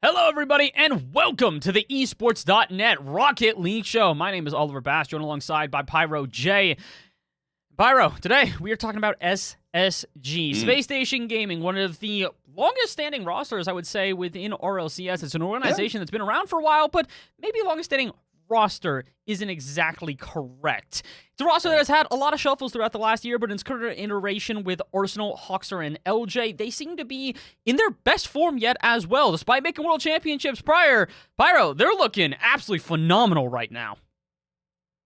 Hello, everybody, and welcome to the esports.net Rocket League show. My name is Oliver Bass, joined alongside by Pyro J. Pyro, today we are talking about SSG, Spacestation Gaming, one of the longest-standing rosters, I would say, within RLCS. It's an organization that's been around for a while, but maybe longest-standing roster isn't exactly correct. It's a roster that has had a lot of shuffles throughout the last year, but in its current iteration with Arsenal, Hoxer, and LJ, they seem to be in their best form yet as well. Despite making world championships prior, Pyro, they're looking absolutely phenomenal right now.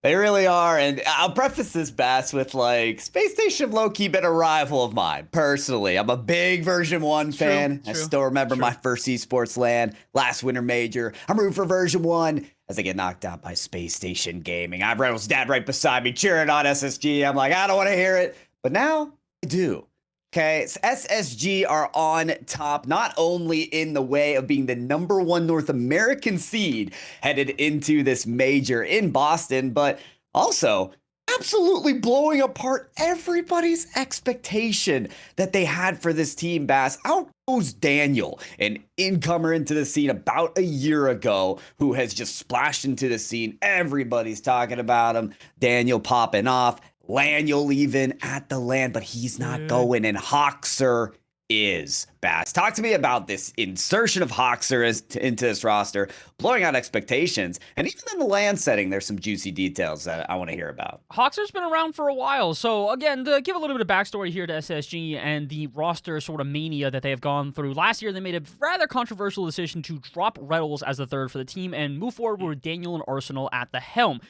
They really are, and I'll preface this, Bass, with, Space Station low-key been a rival of mine, personally. I'm a big Version 1 fan. I still remember my first esports LAN, last winter major. I'm rooting for Version 1 as I get knocked out by Space Station Gaming. I have Reynolds' dad right beside me, cheering on SSG. I'm like, I don't want to hear it, but now I do. Okay, so SSG are on top, not only in the way of being the #1 North American seed headed into this major in Boston, but also absolutely blowing apart everybody's expectation that they had for this team, Bass. Out goes Daniel, an incomer into the scene about a year ago, who has just splashed into the scene. Everybody's talking about him. Daniel popping off. Laniel even at the LAN, but he's not going, and Hoxer is. Bass, talk to me about this insertion of Hoxer into this roster, blowing out expectations, and even in the LAN setting, there's some juicy details that I want to hear about. Hoxer's been around for a while, so again, to give a little bit of backstory here to SSG and the roster sort of mania that they have gone through. Last year, they made a rather controversial decision to drop Reynolds as the third for the team and move forward with Daniel and Arsenal at the helm.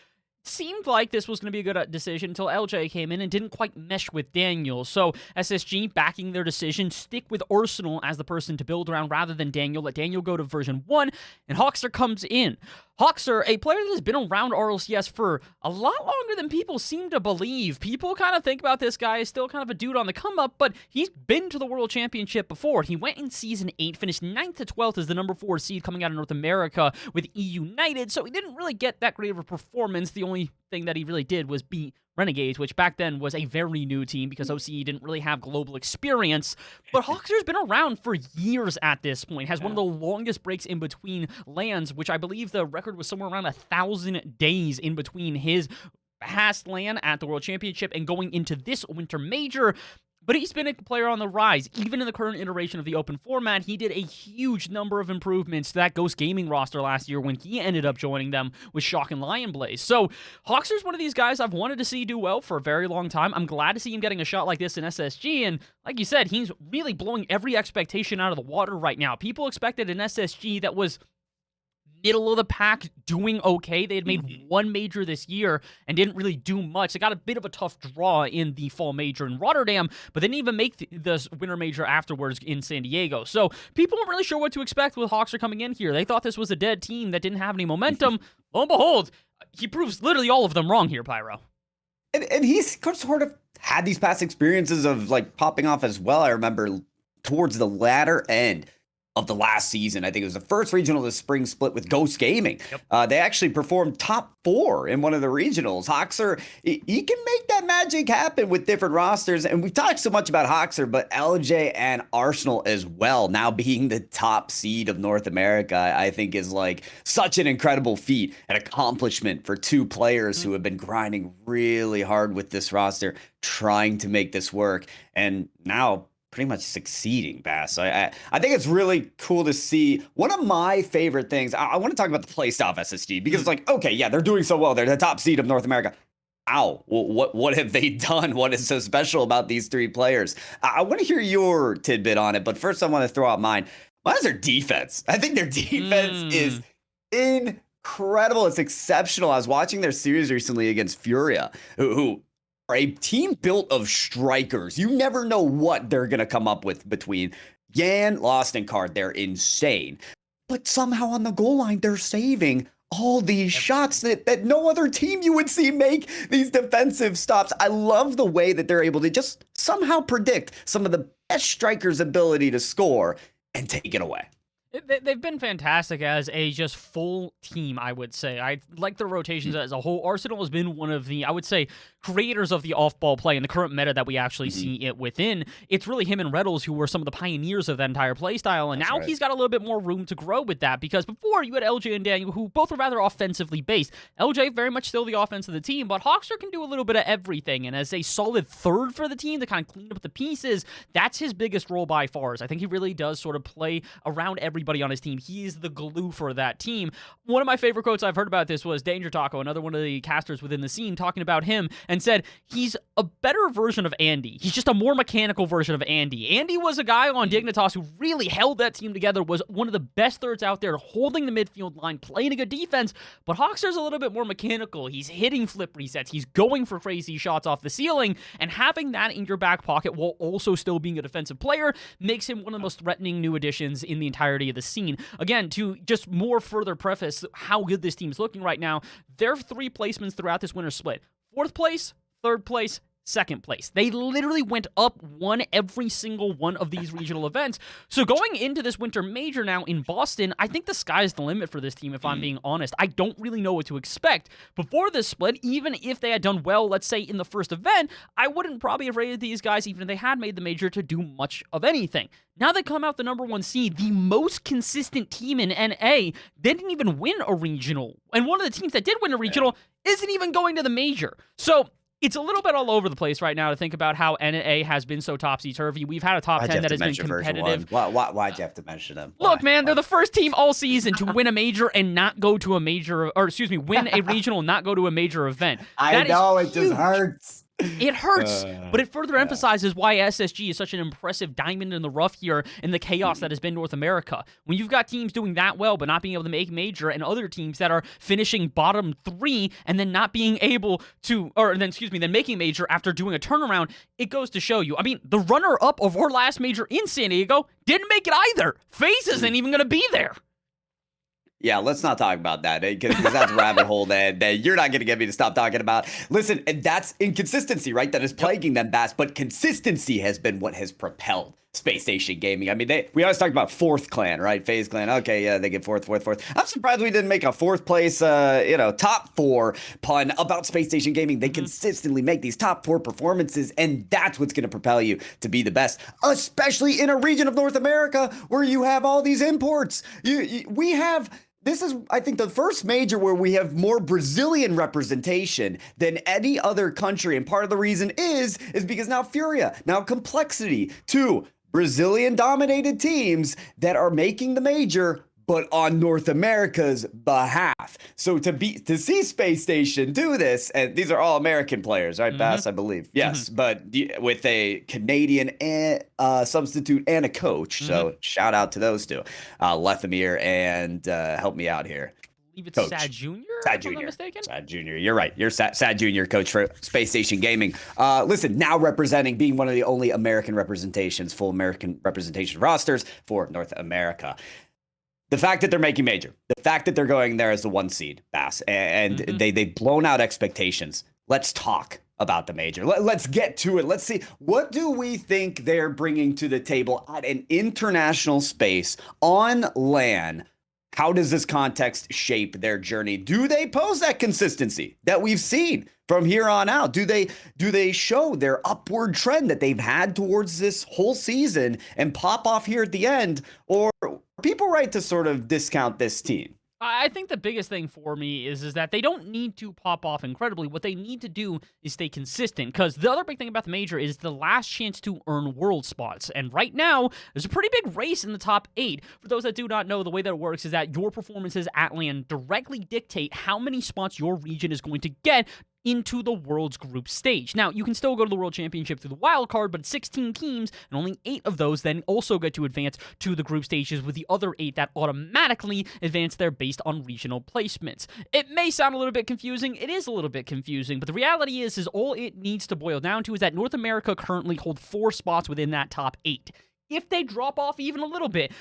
Seemed like this was going to be a good decision until LJ came in and didn't quite mesh with Daniel. So SSG backing their decision, stick with Arsenal as the person to build around rather than Daniel. Let Daniel go to version 1, and Hoxer comes in. Hoxer, a player that has been around RLCS for a lot longer than people seem to believe. People kind of think about this guy as still kind of a dude on the come-up, but he's been to the World Championship before. He went in Season 8, finished 9th to 12th as the #4 seed coming out of North America with E United, so he didn't really get that great of a performance. The only thing that he really did was beat Renegades, which back then was a very new team because OCE didn't really have global experience. But Hoxer's been around for years at this point, has one of the longest breaks in between LANs, which I believe the record was somewhere around 1,000 days in between his past LAN at the World Championship and going into this winter major. But he's been a player on the rise. Even in the current iteration of the open format, he did a huge number of improvements to that Ghost Gaming roster last year when he ended up joining them with Shock and Lion Blaze. So Hoxer's one of these guys I've wanted to see do well for a very long time. I'm glad to see him getting a shot like this in SSG, and like you said, he's really blowing every expectation out of the water right now. People expected an SSG that was middle of the pack, doing okay. They had made one major this year and didn't really do much. They got a bit of a tough draw in the fall major in Rotterdam, but they didn't even make the winter major afterwards in San Diego. So people weren't really sure what to expect with Hoxer coming in here. They thought this was a dead team that didn't have any momentum. Lo and behold, he proves literally all of them wrong here, Pyro. And he's sort of had these past experiences of popping off as well. I remember towards the latter end of the last season, I think it was the first regional of the spring split with Ghost Gaming. They actually performed top 4 in one of the regionals. Hoxer, he can make that magic happen with different rosters. And we've talked so much about Hoxer, but LJ and Arsenal as well, now being the top seed of North America, I think is such an incredible feat, an accomplishment for two players who have been grinding really hard with this roster, trying to make this work. And now pretty much succeeding, Bass. I think it's really cool to see. One of my favorite things, I want to talk about the playstyle of SSG, because it's okay, yeah, they're doing so well. They're the top seed of North America. Ow, what have they done? What is so special about these three players? I want to hear your tidbit on it, but first I want to throw out mine. Mine is their defense. I think their defense is incredible. It's exceptional. I was watching their series recently against Furia, who are a team built of strikers. You never know what they're going to come up with between Yan, Lost, and Card. They're insane. But somehow on the goal line, they're saving all these shots that no other team you would see make these defensive stops. I love the way that they're able to just somehow predict some of the best strikers' ability to score and take it away. They've been fantastic as a just full team, I would say. I like their rotations as a whole. Arsenal has been one of the, I would say, creators of the off-ball play and the current meta that we actually see it within. It's really him and Reddles who were some of the pioneers of that entire playstyle, and now he's got a little bit more room to grow with that, because before you had LJ and Daniel, who both were rather offensively based. LJ very much still the offense of the team, but Hawkster can do a little bit of everything, and as a solid third for the team to kind of clean up the pieces, that's his biggest role by far. I think he really does sort of play around everybody on his team. He is the glue for that team. One of my favorite quotes I've heard about this was Danger Taco, another one of the casters within the scene, talking about him and said, he's a better version of Andy. He's just a more mechanical version of Andy. Andy was a guy on Dignitas who really held that team together, was one of the best thirds out there, holding the midfield line, playing a good defense, but Hawkster's a little bit more mechanical. He's hitting flip resets. He's going for crazy shots off the ceiling, and having that in your back pocket while also still being a defensive player makes him one of the most threatening new additions in the entirety of the scene. Again, to just more further preface how good this team is looking right now, their 3 placements throughout this winter split: 4th place, 3rd place, 2nd place. They literally went up one every single one of these regional events. So going into this winter major now in Boston, I think the sky's the limit for this team, if I'm being honest. I don't really know what to expect. Before this split, even if they had done well, let's say in the first event, I wouldn't probably have rated these guys, even if they had made the major, to do much of anything. Now they come out the number 1 seed, the most consistent team in NA. They didn't even win a regional. And one of the teams that did win a regional isn't even going to the major. So it's a little bit all over the place right now to think about how NA has been so topsy-turvy. We've had a top 10 that has been competitive. Why'd you have to mention them? Look, man, they're the first team all season to win a major and not go to a major, or excuse me, win a regional and not go to a major event. I know, it just hurts. It hurts, but it further emphasizes why SSG is such an impressive diamond in the rough here in the chaos that has been North America. When you've got teams doing that well but not being able to make major, and other teams that are finishing bottom 3 and then not being able to, then making major after doing a turnaround, it goes to show you. I mean, the runner-up of our last major in San Diego didn't make it either. FaZe isn't even going to be there. Yeah, let's not talk about that, because that's a rabbit hole that you're not going to get me to stop talking about. Listen, and that's inconsistency, right? That is plaguing them, Bass, but consistency has been what has propelled Spacestation Gaming. I mean, we always talk about 4th clan, right? FaZe clan. Okay, yeah, they get 4th. I'm surprised we didn't make a 4th place, top 4 pun about Spacestation Gaming. They consistently make these top 4 performances, and that's what's going to propel you to be the best, especially in a region of North America where you have all these imports. We have. This is, I think, the first major where we have more Brazilian representation than any other country. And part of the reason is because now Furia, now Complexity, 2 Brazilian-dominated teams that are making the major, but on North America's behalf. So to see Space Station do this, and these are all American players, right, Bass, I believe? Yes, but with a Canadian substitute and a coach. So shout out to those 2, Lethamir and help me out here. I believe it's Sad Jr., if I'm not mistaken. Sad Jr., you're right. You're Sad Jr., coach for Space Station Gaming. Listen, now being one of the only American representations, full American representation rosters for North America. The fact that they're making major, the fact that they're going there as the 1 seed, Bass, and they've blown out expectations. Let's talk about the major. Let's get to it. Let's see, what do we think they're bringing to the table at an international space on LAN? How does this context shape their journey? Do they pose that consistency that we've seen from here on out? Do they show their upward trend that they've had towards this whole season and pop off here at the end? Or are people right to sort of discount this team? I think the biggest thing for me is that they don't need to pop off incredibly. What they need to do is stay consistent, because the other big thing about the major is the last chance to earn world spots. And right now, there's a pretty big race in the top 8. For those that do not know, the way that it works is that your performances at LAN directly dictate how many spots your region is going to get into the World's group stage. Now, you can still go to the World Championship through the wild card, but it's 16 teams, and only 8 of those then also get to advance to the group stages, with the other 8 that automatically advance there based on regional placements. It may sound a little bit confusing. It is a little bit confusing, but the reality is all it needs to boil down to is that North America currently holds 4 spots within that top 8. If they drop off even a little bit,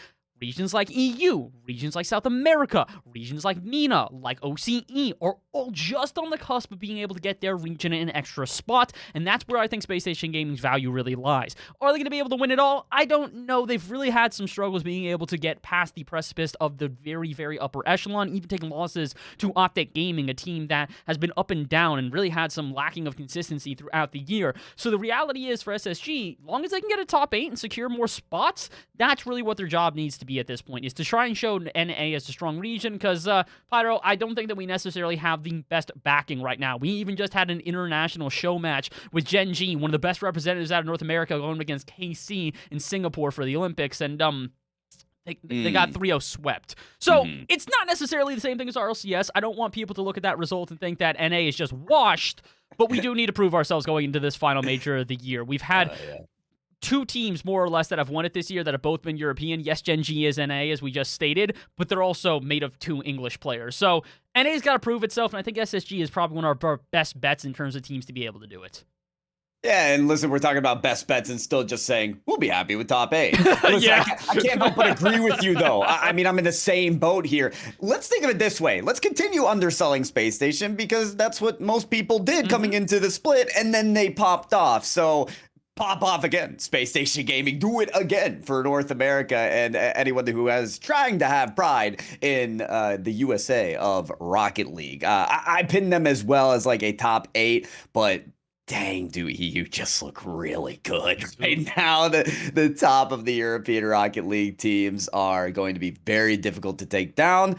regions like EU, regions like South America, regions like MENA, like OCE, are all just on the cusp of being able to get their region in an extra spot, and that's where I think Spacestation Gaming's value really lies. Are they going to be able to win it all? I don't know. They've really had some struggles being able to get past the precipice of the very, very upper echelon, even taking losses to Optic Gaming, a team that has been up and down and really had some lacking of consistency throughout the year. So the reality is for SSG, as long as they can get a top 8 and secure more spots, that's really what their job needs to be at this point, is to try and show NA as a strong region, because, Pyro, I don't think that we necessarily have the best backing right now. We even just had an international show match with Gen G, one of the best representatives out of North America, going against KC in Singapore for the Olympics, and, they got 3-0 swept. So, it's not necessarily the same thing as RLCS. I don't want people to look at that result and think that NA is just washed, but we do need to prove ourselves going into this final major of the year. We've had two teams, more or less, that have won it this year that have both been European. Yes, Gen G is NA, as we just stated, but they're also made of 2 English players. So, NA's got to prove itself, and I think SSG is probably one of our best bets in terms of teams to be able to do it. Yeah, and listen, we're talking about best bets and still just saying, we'll be happy with top 8. Listen, Yeah. I can't help but agree with you, though. I mean, I'm in the same boat here. Let's think of it this way. Let's continue underselling Space Station, because that's what most people did coming into the split, and then they popped off. So pop off again, Space Station Gaming. Do it again for North America and anyone who is trying to have pride in the USA of Rocket League. I pin them as well as like a top 8, but dang, do you just look really good right now. The top of the European Rocket League teams are going to be very difficult to take down.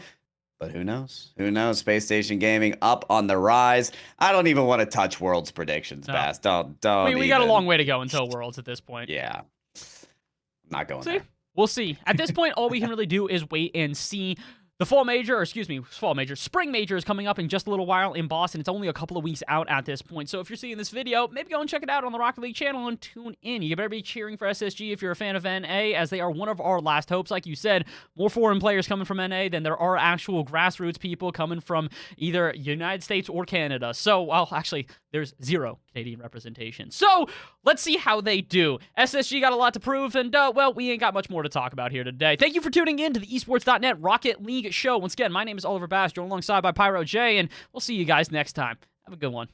But who knows? Who knows? Space Station Gaming up on the rise. I don't even want to touch Worlds predictions, Bass. Don't. We got a long way to go until Worlds at this point. Yeah. I'm not going there. We'll see. At this point, all we can really do is wait and see. The spring major is coming up in just a little while in Boston. It's only a couple of weeks out at this point. So if you're seeing this video, maybe go and check it out on the Rocket League channel and tune in. You better be cheering for SSG if you're a fan of NA, as they are one of our last hopes. Like you said, more foreign players coming from NA than there are actual grassroots people coming from either United States or Canada. So, well, actually, there's 0 Canadian representation. So let's see how they do. SSG got a lot to prove, and, well, we ain't got much more to talk about here today. Thank you for tuning in to the esports.net Rocket League show. Once again, my name is Oliver Bass, joined alongside by Pyro J, and we'll see you guys next time. Have a good one.